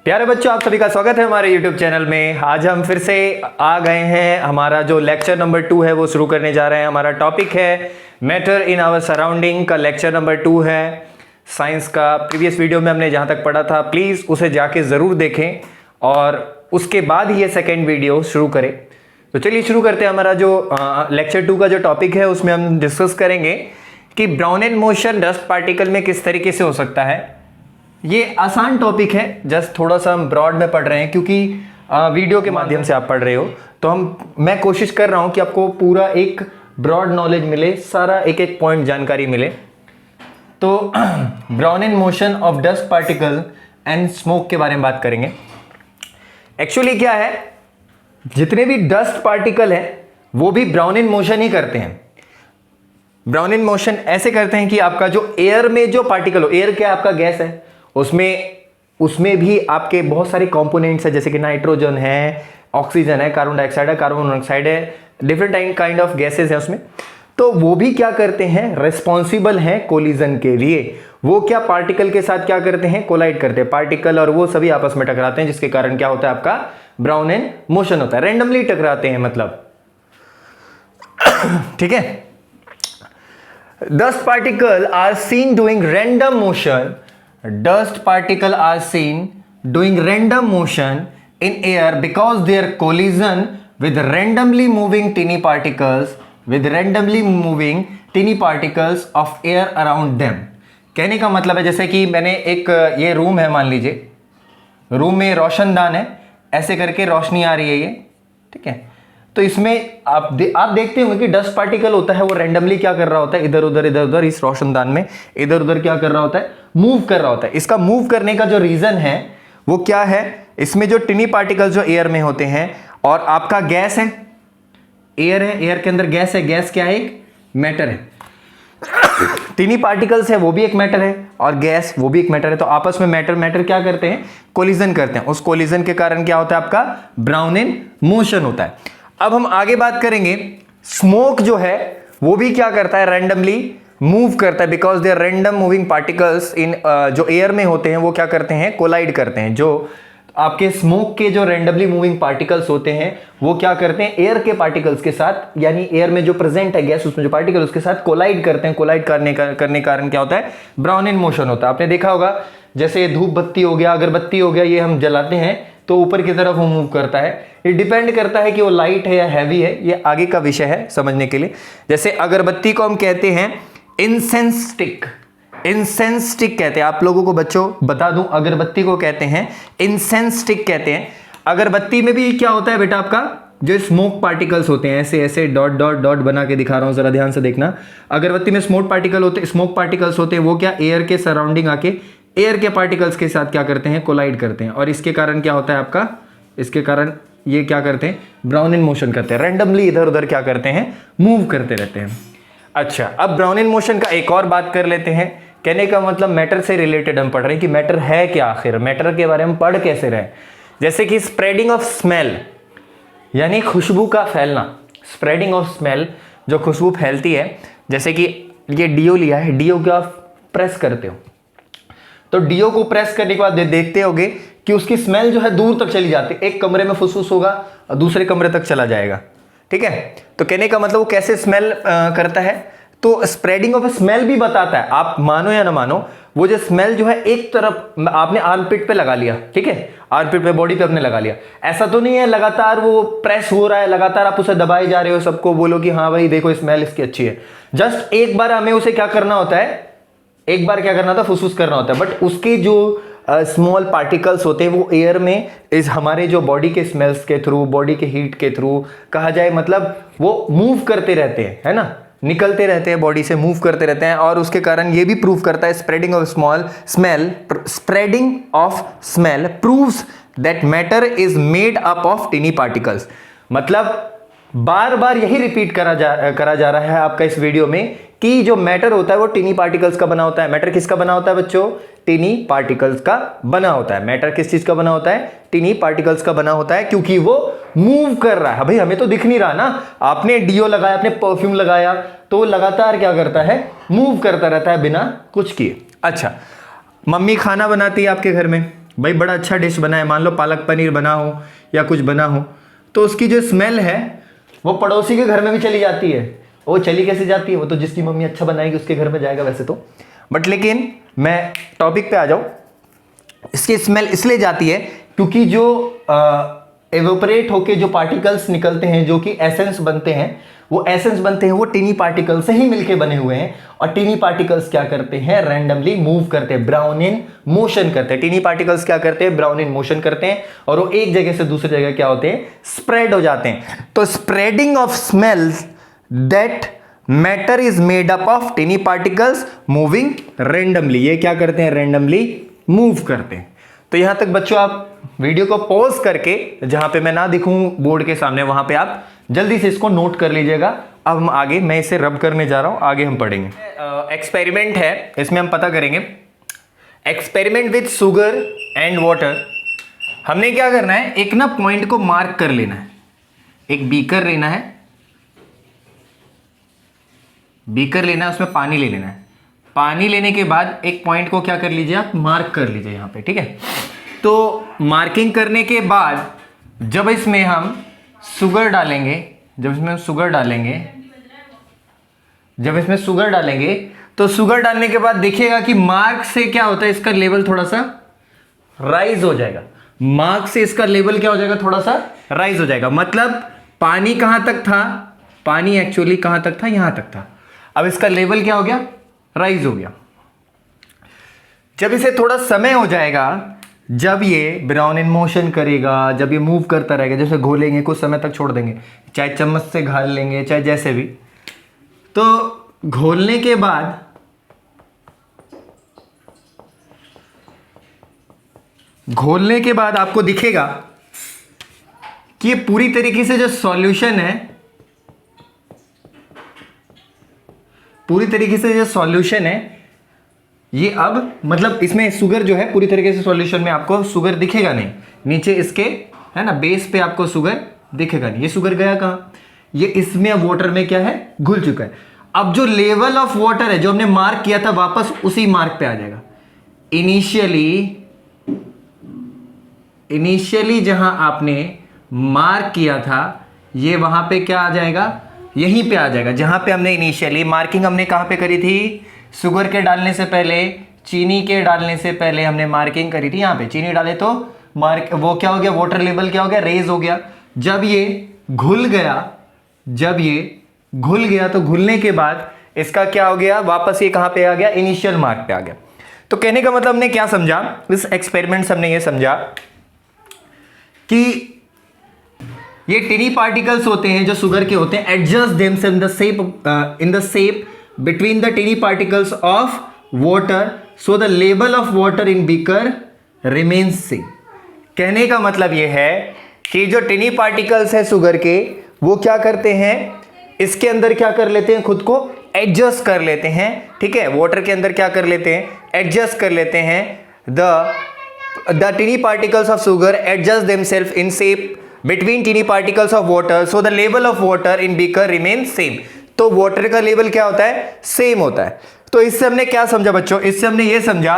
प्यारे बच्चों, आप सभी का स्वागत है हमारे YouTube चैनल में। आज हम फिर से आ गए हैं। हमारा जो लेक्चर नंबर 2 है वो शुरू करने जा रहे हैं। हमारा टॉपिक है मैटर इन आवर सराउंडिंग का लेक्चर नंबर 2 है साइंस का। प्रीवियस वीडियो में हमने जहाँ तक पढ़ा था प्लीज़ उसे जाके ज़रूर देखें और उसके बाद ही ये सेकेंड वीडियो शुरू करें। तो चलिए शुरू करते हैं। हमारा जो लेक्चर 2 का जो टॉपिक है उसमें हम डिस्कस करेंगे कि ब्राउनिन मोशन डस्ट पार्टिकल में किस तरीके से हो सकता है। ये आसान टॉपिक है, जस्ट थोड़ा सा हम ब्रॉड में पढ़ रहे हैं क्योंकि वीडियो के माध्यम से आप पढ़ रहे हो। तो मैं कोशिश कर रहा हूं कि आपको पूरा एक ब्रॉड नॉलेज मिले, सारा एक एक पॉइंट जानकारी मिले। तो Brownian motion of dust particle and smoke के बारे में बात करेंगे। एक्चुअली क्या है, जितने भी डस्ट पार्टिकल हैं वो भी ब्राउनिन मोशन ही करते हैं। ब्राउनिन मोशन ऐसे करते हैं कि आपका जो एयर में जो पार्टिकल हो, एयर क्या आपका गैस है, उसमें भी आपके बहुत सारे कंपोनेंट्स है, जैसे कि नाइट्रोजन है, ऑक्सीजन है, कार्बन डाइऑक्साइड है, कार्बन मोनोऑक्साइड है, डिफरेंट काइंड ऑफ गैसेस हैं उसमें। तो वो भी क्या करते हैं, रिस्पॉन्सिबल हैं कोलिजन के लिए। वो क्या पार्टिकल के साथ क्या करते हैं, कोलाइड करते हैं। पार्टिकल और वो सभी आपस में टकराते हैं, जिसके कारण क्या होता है, आपका ब्राउनिन मोशन होता है। रैंडमली टकराते हैं मतलब, ठीक है। Dust particle are seen doing random motion. Dust particle are seen doing random motion in air because their collision with randomly moving teeny particles of air around them। कहने का मतलब है, जैसे कि मैंने एक ये रूम है, मान लीजिए रूम में रोशनदान है, ऐसे करके रोशनी आ रही है ये, ठीक है। तो इसमें आप देखते होंगे कि डस्ट पार्टिकल होता है वो रैंडमली क्या कर रहा होता है, इधर उधर इस रोशनदान में इधर उधर क्या कर रहा होता है, मूव कर रहा होता है। इसका मूव करने का जो रीजन है वो क्या है, इसमें जो टिनी पार्टिकल जो एयर में होते हैं और आपका गैस है, एयर है, एयर के अंदर गैस है। गैस क्या है, एक मैटर है। टिनी पार्टिकल्स है वो भी एक मैटर है और गैस वो भी एक मैटर है। तो आपस में मैटर क्या करते हैं, कोलिजन करते हैं। उस कोलिजन के कारण क्या होता है, आपका ब्राउनिन मोशन होता है। अब हम आगे बात करेंगे, स्मोक जो है वो भी क्या करता है, रैंडमली मूव करता है। Because they are random moving particles in जो एयर में होते हैं वो क्या करते हैं, कोलाइड करते हैं। जो आपके स्मोक के जो रैंडमली मूविंग पार्टिकल्स होते हैं वो क्या करते हैं, एयर के पार्टिकल्स के साथ, यानी एयर में जो प्रेजेंट है गैस, उसमें जो पार्टिकल उसके साथ कोलाइड करते हैं। कोलाइड करने कारण क्या होता है, ब्राउनिन मोशन होता है। आपने देखा होगा, जैसे धूप बत्ती हो गया, अगरबत्ती हो गया, ये हम जलाते हैं तो ऊपर की तरफ वो मूव करता है। ये डिपेंड करता है कि वो लाइट है या हैवी है, ये आगे का विषय है समझने के लिए। जैसे अगरबत्ती को हम कहते हैं इंसेंस स्टिक। इंसेंस स्टिक कहते हैं, आप लोगों को बच्चों बता दूं, अगरबत्ती को कहते हैं इंसेंस स्टिक कहते हैं। अगरबत्ती में भी क्या होता है बेटा, आपका जो स्मोक पार्टिकल्स होते हैं, ऐसे ऐसे डॉट डॉट डॉट बना के दिखा रहा हूं, जरा ध्यान से देखना। अगरबत्ती में स्मोक पार्टिकल्स होते हैं, वो क्या एयर के सराउंडिंग आके एयर के पार्टिकल्स के साथ क्या करते हैं, कोलाइड करते हैं। और इसके कारण क्या होता है आपका, इसके कारण ये क्या करते हैं, ब्राउनिन मोशन करते हैं। रैंडमली इधर उधर क्या करते हैं, मूव करते रहते हैं। अच्छा, अब ब्राउनिन मोशन का एक और बात कर लेते हैं। कहने का मतलब मैटर से रिलेटेड हम पढ़ रहे हैं कि मैटर है क्या, आखिर मैटर के बारे में पढ़ कैसे रहे। जैसे कि स्प्रेडिंग ऑफ स्मेल, यानी खुशबू का फैलना। स्प्रेडिंग ऑफ स्मेल, जो खुशबू फैलती है। जैसे कि ये डीओ लिया है, डीओ को आप प्रेस करते हो, तो डीओ को प्रेस करने के बाद देखते होगे कि उसकी स्मेल जो है दूर तक चली जाती है। एक कमरे में फुसफुस होगा और दूसरे कमरे तक चला जाएगा, ठीक है। तो कहने का मतलब वो कैसे स्मेल करता है, तो स्प्रेडिंग ऑफ स्मेल भी बताता है। आप मानो या ना मानो, वो जो स्मेल जो है एक तरफ आपने आर्मपिट पे लगा लिया, ठीक है, आर्मपिट पे, बॉडी पे आपने लगा लिया। ऐसा तो नहीं है लगातार वो प्रेस हो रहा है, लगातार आप उसे दबाए जा रहे हो, सबको बोलो कि हाँ भाई देखो स्मेल इसकी अच्छी है। जस्ट एक बार हमें उसे क्या करना होता है, एक बार क्या करना था, फुसफुस करना होता है। बट उसके जो स्मॉल पार्टिकल्स होते हैं वो एयर में इस हमारे जो बॉडी के स्मेल्स के थ्रू, बॉडी के हीट के थ्रू कहा जाए, मतलब वो मूव करते रहते हैं, है ना, निकलते रहते हैं बॉडी से, मूव करते रहते हैं। और उसके कारण ये भी प्रूव करता है, spreading of smell proves that matter is made up of टिनी particles. मतलब बार बार यही रिपीट करा जा रहा है आपका इस वीडियो में कि जो मैटर होता है वो टिनी पार्टिकल्स का बना होता है। मैटर किसका बना होता है बच्चों, टिनी पार्टिकल्स का बना होता है। मैटर किस चीज का बना होता है, टिनी पार्टिकल्स का बना होता है, क्योंकि वो मूव कर रहा है। भाई हमें तो दिख नहीं रहा ना, आपने डीओ लगाया, आपने परफ्यूम लगाया, तो लगातार क्या करता है, मूव करता रहता है बिना कुछ किए। अच्छा, मम्मी खाना बनाती है आपके घर में, भाई बड़ा अच्छा डिश बना है, मान लो पालक पनीर बना हो या कुछ बना हो, तो उसकी जो स्मेल है वो पड़ोसी के घर में भी चली जाती है। वो चली कैसे जाती है, वो तो जिसकी मम्मी अच्छा बनाएगी उसके घर में जाएगा वैसे तो, बट लेकिन मैं टॉपिक पे आ जाऊं, इसकी स्मेल इसलिए जाती है क्योंकि जो एवोपरेट होके जो पार्टिकल्स निकलते हैं, जो कि एसेंस बनते हैं, वो टिनी पार्टिकल से ही मिलके बने हुए हैं। और टिनी पार्टिकल्स क्या करते हैं, रैंडमली मूव करते हैं, ब्राउन इन मोशन करते हैं। टिनी पार्टिकल्स क्या करते हैं, ब्राउन इन मोशन करते हैं, और वो एक जगह से दूसरी जगह क्या होते हैं, स्प्रेड हो जाते हैं। तो spreading of smells that matter is made up of टिनी particles moving randomly. ये क्या करते हैं, रैंडमली मूव करते हैं। तो यहां तक बच्चों आप वीडियो को पॉज करके, जहां पे मैं ना दिखूं बोर्ड के सामने, वहां पे आप जल्दी से इसको नोट कर लीजिएगा। अब हम आगे, मैं इसे रब करने जा रहा हूं, आगे हम पढ़ेंगे। एक्सपेरिमेंट है, इसमें हम पता करेंगे experiment with sugar and water. हमने क्या करना है, एक ना पॉइंट को मार्क कर लेना है। एक बीकर लेना है, बीकर लेना है, उसमें पानी ले लेना है। पानी लेने के बाद एक पॉइंट को क्या कर लीजिए, आप मार्क कर लीजिए यहां पे, ठीक है। तो मार्किंग करने के बाद जब इसमें हम शुगर डालेंगे, जब इसमें शुगर डालेंगे तो शुगर डालने के बाद देखिएगा कि मार्क से क्या होता है, इसका लेवल थोड़ा सा राइज हो जाएगा। मार्क से इसका लेवल क्या हो जाएगा, थोड़ा सा राइज हो जाएगा। मतलब पानी कहां तक था, पानी एक्चुअली कहां तक था, यहां तक था। अब इसका लेवल क्या हो गया, राइज हो गया। जब इसे थोड़ा समय हो जाएगा, जब ये ब्राउन इन मोशन करेगा, जब ये मूव करता रहेगा, जैसे घोलेंगे, कुछ समय तक छोड़ देंगे, चाहे चम्मच से घाल लेंगे, चाहे जैसे भी, तो घोलने के बाद आपको दिखेगा कि ये पूरी तरीके से जो सॉल्यूशन है, ये अब मतलब इसमें शुगर जो है पूरी तरीके से सॉल्यूशन में आपको शुगर दिखेगा नहीं, नीचे इसके है ना बेस पे आपको शुगर दिखेगा नहीं। ये शुगर गया कहाँ, ये इसमें अब वाटर में क्या है, घुल चुका है। अब जो लेवल ऑफ वाटर है जो हमने मार्क किया था, वापस उसी मार्क पे आ जाएगा। इनिशियली जहां आपने मार्क किया था, ये वहां पे क्या आ जाएगा, यहीं पे आ जाएगा जहां पे हमने इनिशियली मार्किंग हमने कहां पे करी थी, शुगर के डालने से पहले, चीनी के डालने से पहले हमने मार्किंग करी थी। यहां पे चीनी डाले तो मार्क, वो क्या हो गया, वाटर लेवल क्या हो गया, रेज हो गया। जब ये घुल गया तो घुलने के बाद इसका क्या हो गया, वापस ये कहां पे आ गया, इनिशियल मार्क पे आ गया। तो कहने का मतलब हमने क्या समझा, इस एक्सपेरिमेंट से हमने ये समझा कि ये टिनी पार्टिकल्स होते हैं जो शुगर के होते हैं, adjust themselves in the shape between the tiny particles of water so the level of water in beaker remains same। कहने का मतलब यह है कि जो टिनी पार्टिकल्स है शुगर के, वो क्या करते हैं, इसके अंदर क्या कर लेते हैं, खुद को एडजस्ट कर लेते हैं, ठीक है। वाटर के अंदर क्या कर लेते हैं, एडजस्ट कर लेते हैं। the tiny particles of sugar adjust themselves in shape between tiny particles of water so the level of water in beaker remains same। तो वाटर का लेवल क्या होता है, सेम होता है। तो इससे हमने क्या समझा बच्चों, इससे हमने ये समझा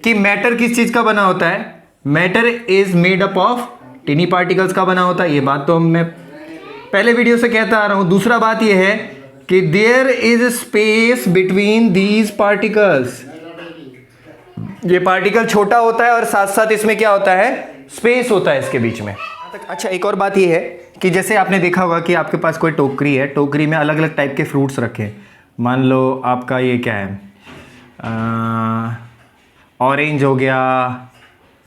कि मैटर किस चीज का बना होता है, matter is made up of टिनी particles का बना होता है। ये बात तो मैं पहले वीडियो से कहता आ रहा हूं। दूसरा बात ये है कि there is space between these particles, ये पार्टिकल छोटा होता है और साथ साथ इसमें क्या होता है, स्पेस होता है इसके बीच में। अच्छा, एक और बात ये है कि जैसे आपने देखा होगा कि आपके पास कोई टोकरी है, टोकरी में अलग अलग टाइप के फ्रूट्स रखे हैं। मान लो आपका ये क्या है, ऑरेंज हो गया,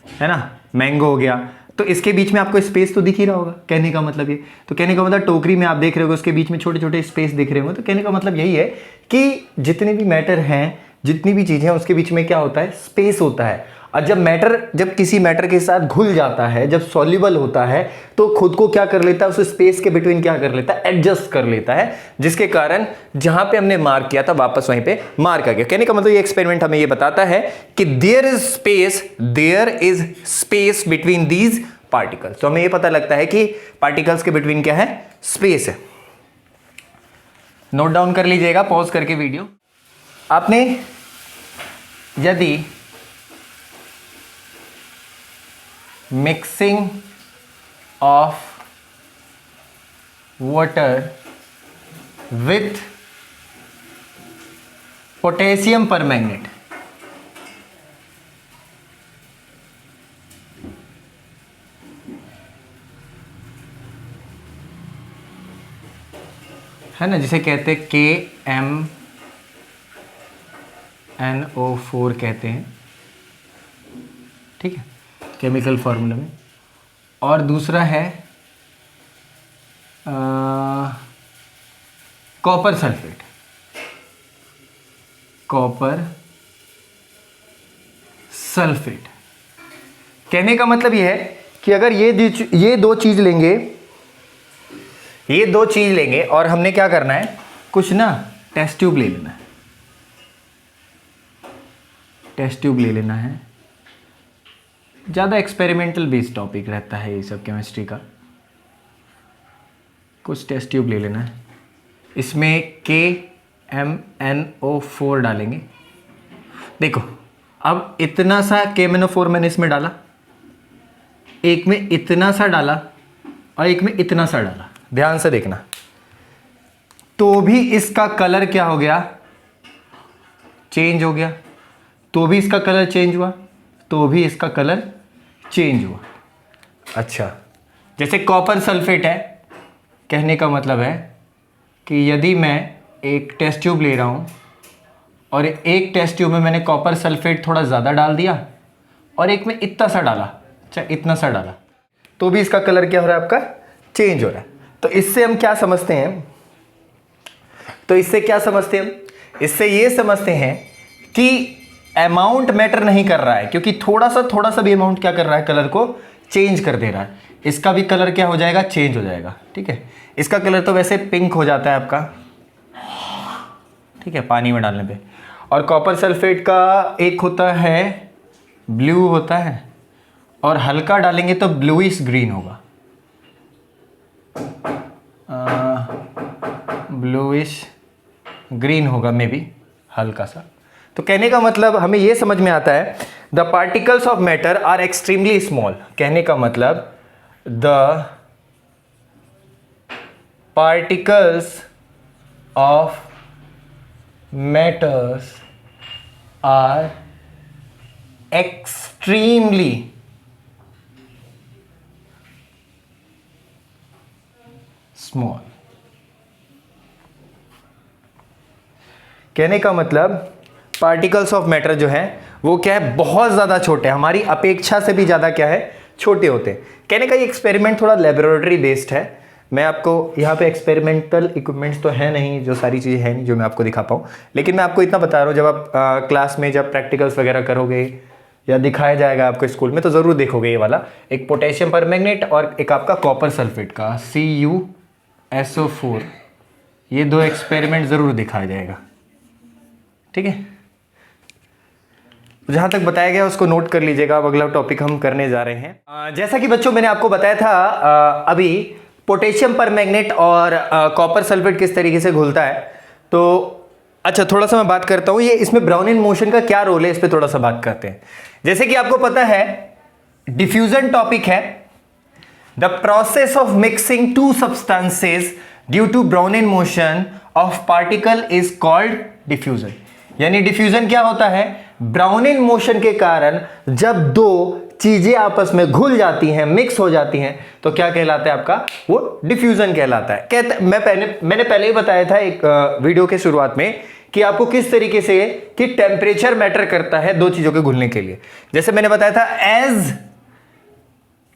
है ना, मैंगो हो गया। तो इसके बीच में आपको स्पेस तो दिख ही रहा होगा। कहने का मतलब ये, तो कहने का मतलब टोकरी में आप देख रहे हो उसके बीच में छोटे छोटे स्पेस दिख रहे होंगे। तो कहने का मतलब यही है कि जितने भी मैटर हैं, जितनी भी चीज़ें हैं, उसके बीच में क्या होता है, स्पेस होता है। और जब किसी मैटर के साथ घुल जाता है, जब सॉल्युबल होता है, तो खुद को क्या कर लेता है, उस स्पेस के बिटवीन क्या कर लेता है, एडजस्ट कर लेता है, जिसके कारण जहां पे हमने मार्क किया था वापस वहीं पे मार्क आ गया। कहने का मतलब ये एक्सपेरिमेंट हमें ये बताता है कि there is space between these particles. तो हमें ये पता लगता है कि पार्टिकल्स के बिटवीन क्या है, स्पेस है। नोट डाउन कर लीजिएगा पॉज करके वीडियो। आपने यदि mixing of water with potassium permanganate. है ना, जिसे कहते हैं KMnO4 कहते हैं, ठीक है, केमिकल फॉर्मूला में। और दूसरा है कॉपर सल्फेट। कॉपर सल्फेट कहने का मतलब यह है कि अगर ये दो चीज लेंगे और हमने क्या करना है, कुछ ना टेस्ट ट्यूब ले लेना है। टेस्ट ट्यूब ले लेना है, ज़्यादा एक्सपेरिमेंटल बेस्ड टॉपिक रहता है ये सब केमिस्ट्री का। कुछ टेस्ट ट्यूब ले लेना है, इसमें KMnO4 डालेंगे। देखो अब इतना सा KMnO4 मैंने इसमें डाला, एक में इतना सा डाला और एक में इतना सा डाला, ध्यान से देखना, तो भी इसका कलर क्या हो गया, चेंज हो गया। तो भी इसका कलर चेंज हुआ, तो भी इसका कलर चेंज हुआ। अच्छा, जैसे कॉपर सल्फेट है, कहने का मतलब है कि यदि मैं एक टेस्ट ट्यूब ले रहा हूं और एक टेस्ट ट्यूब में मैंने कॉपर सल्फेट थोड़ा ज़्यादा डाल दिया और एक में इतना सा डाला, अच्छा इतना सा डाला, तो भी इसका कलर क्या हो रहा है, आपका चेंज हो रहा है। तो इससे हम क्या समझते हैं, इससे ये समझते हैं कि अमाउंट मैटर नहीं कर रहा है, क्योंकि थोड़ा सा भी अमाउंट क्या कर रहा है, कलर को चेंज कर दे रहा है। इसका भी कलर क्या हो जाएगा, चेंज हो जाएगा। ठीक है, इसका कलर तो वैसे पिंक हो जाता है आपका, ठीक है, पानी में डालने पे। और कॉपर सल्फेट का एक होता है ब्लू होता है, और हल्का डालेंगे तो ब्लूइश ग्रीन होगा, ब्लूइश ग्रीन होगा मे बी, हल्का सा। तो कहने का मतलब हमें यह समझ में आता है, the particles of matter are extremely small. कहने का मतलब the particles of matters are extremely small. कहने का मतलब पार्टिकल्स ऑफ मैटर जो है वो क्या है, बहुत ज़्यादा छोटे, हमारी अपेक्षा से भी ज़्यादा क्या है, छोटे होते हैं। कहने का ये एक्सपेरिमेंट थोड़ा लेबोरेटरी बेस्ड है। मैं आपको यहाँ पे एक्सपेरिमेंटल इक्विपमेंट्स तो है नहीं, जो सारी चीज़ें हैं नहीं जो मैं आपको दिखा पाऊँ, लेकिन मैं आपको इतना बता रहा हूँ, जब आप क्लास में जब प्रैक्टिकल्स वगैरह करोगे या दिखाया जाएगा आपको स्कूल में, तो ज़रूर देखोगे ये वाला, एक पोटेशियम परमैंगनेट और एक आपका कॉपर सल्फेट का CuSO4, ये दो एक्सपेरिमेंट ज़रूर दिखाया जाएगा। ठीक है, जहाँ तक बताया गया उसको नोट कर लीजिएगा। अब अगला टॉपिक हम करने जा रहे हैं। जैसा कि बच्चों मैंने आपको बताया था अभी, पोटेशियम परमैंगनेट और कॉपर सल्फेट किस तरीके से घुलता है। तो अच्छा, थोड़ा सा मैं बात करता हूँ, ये इसमें ब्राउनिन मोशन का क्या रोल है, इस पर थोड़ा सा बात करते हैं। जैसे कि आपको पता है डिफ्यूजन टॉपिक है, the process of mixing two substances due to Brownian motion of particle is called diffusion. यानी डिफ्यूजन क्या होता है, ब्राउनिन मोशन के कारण जब दो चीजें आपस में घुल जाती हैं, मिक्स हो जाती हैं, तो क्या कहलाता है आपका, वो डिफ्यूजन कहलाता है। मैंने पहले ही बताया था एक वीडियो के शुरुआत में कि आपको किस तरीके से कि टेम्परेचर मैटर करता है दो चीजों के घुलने के लिए। जैसे मैंने बताया था, as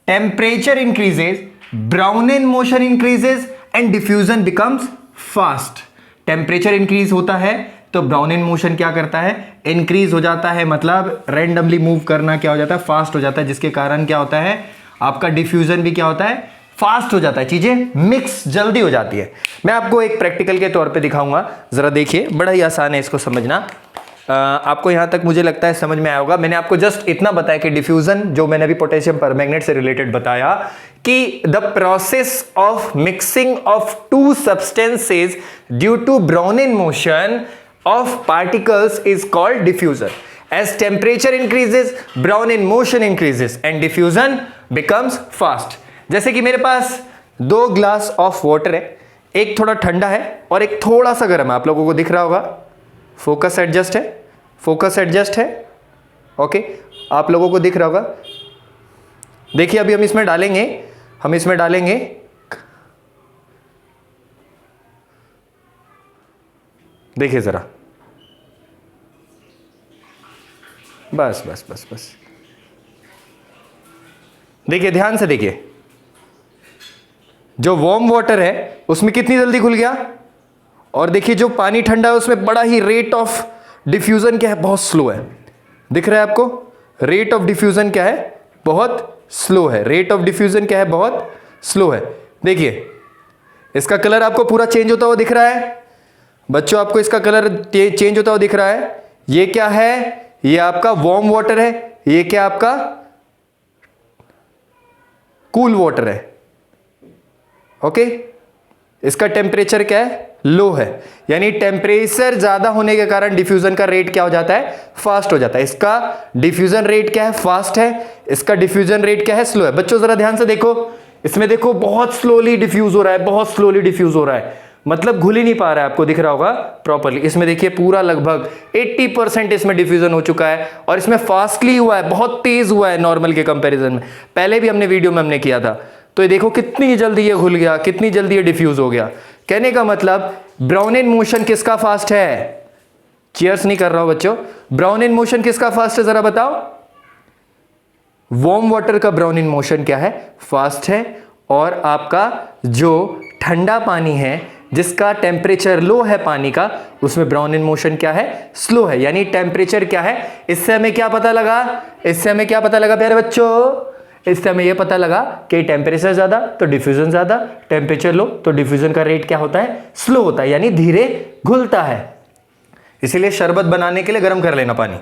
temperature increases Brownian motion increases and diffusion becomes fast. Temperature increase होता है तो ब्राउनिन मोशन क्या करता है, इंक्रीज हो जाता है, मतलब रैंडमली मूव करना क्या हो जाता है, फास्ट हो जाता है, जिसके कारण क्या होता है, आपका डिफ्यूजन भी क्या होता है, फास्ट हो जाता है, चीजें मिक्स जल्दी हो जाती है। मैं आपको एक प्रैक्टिकल के तौर पे दिखाऊंगा, जरा देखिए, बड़ा ही आसान है इसको समझना। आपको यहां तक मुझे लगता है समझ में आया होगा। मैंने आपको जस्ट इतना बताया कि डिफ्यूजन, जो मैंने अभी पोटेशियम परमैंगनेट से रिलेटेड बताया, कि the process of mixing of two substances due to Brownian motion of particles is called diffusion, as temperature increases Brownian motion increases and diffusion becomes fast. जैसे कि मेरे पास 2 glass of water है, एक थोड़ा ठंडा है और एक थोड़ा सा गर्म है। आप लोगों को दिख रहा होगा, फोकस एडजस्ट है, फोकस एडजस्ट है, ओके आप लोगों को दिख रहा होगा। देखिए अभी हम इसमें डालेंगे देखिए जरा, बस बस बस बस, देखिए ध्यान से देखिए, जो वार्म वाटर है उसमें कितनी जल्दी घुल गया, और देखिए जो पानी ठंडा है उसमें बड़ा ही रेट ऑफ डिफ्यूजन क्या है, बहुत स्लो है। दिख रहा है आपको, रेट ऑफ डिफ्यूजन क्या है, बहुत स्लो है। रेट ऑफ डिफ्यूजन क्या है, बहुत स्लो है। देखिए इसका कलर आपको पूरा चेंज होता हुआ दिख रहा है बच्चों, आपको इसका कलर चेंज होता हुआ दिख रहा है। ये क्या है, ये आपका वार्म वाटर है, ये क्या आपका कूल वाटर है, ओके। इसका टेम्परेचर क्या है, लो है, यानी टेम्परेचर ज्यादा होने के कारण डिफ्यूजन का रेट क्या हो जाता है, फास्ट हो जाता है। इसका डिफ्यूजन रेट क्या है, फास्ट है, इसका डिफ्यूजन रेट क्या है, स्लो है। बच्चों जरा ध्यान से देखो, इसमें देखो बहुत स्लोली डिफ्यूज हो रहा है, बहुत स्लोली डिफ्यूज हो रहा है, मतलब घुल ही नहीं पा रहा है, आपको दिख रहा होगा प्रॉपर्ली। इसमें देखिए पूरा लगभग 80% इसमें डिफ्यूजन हो चुका है, और इसमें फास्टली हुआ है, बहुत तेज हुआ है नॉर्मल के कंपैरिजन में। पहले भी हमने वीडियो में हमने किया था, तो ये देखो कितनी जल्दी ये घुल गया, कितनी जल्दी ये डिफ्यूज हो गया। कहने का मतलब ब्राउन इन मोशन किसका फास्ट है, चीयर्स नहीं कर रहा हूं बच्चों, ब्राउन इन मोशन किसका फास्ट है जरा बताओ। वार्म वाटर का ब्राउन इन मोशन क्या है, फास्ट है, और आपका जो ठंडा पानी है जिसका टेम्परेचर लो है पानी का, उसमें ब्राउन इन मोशन क्या है, स्लो है। यानी टेम्परेचर क्या है, इससे हमें क्या पता लगा, प्यारे बच्चों, इससे हमें यह पता लगा कि टेम्परेचर ज्यादा तो डिफ्यूजन ज्यादा, टेम्परेचर लो तो डिफ्यूजन का रेट क्या होता है, स्लो होता है, यानी धीरे घुलता है। इसीलिए शरबत बनाने के लिए गर्म कर लेना पानी।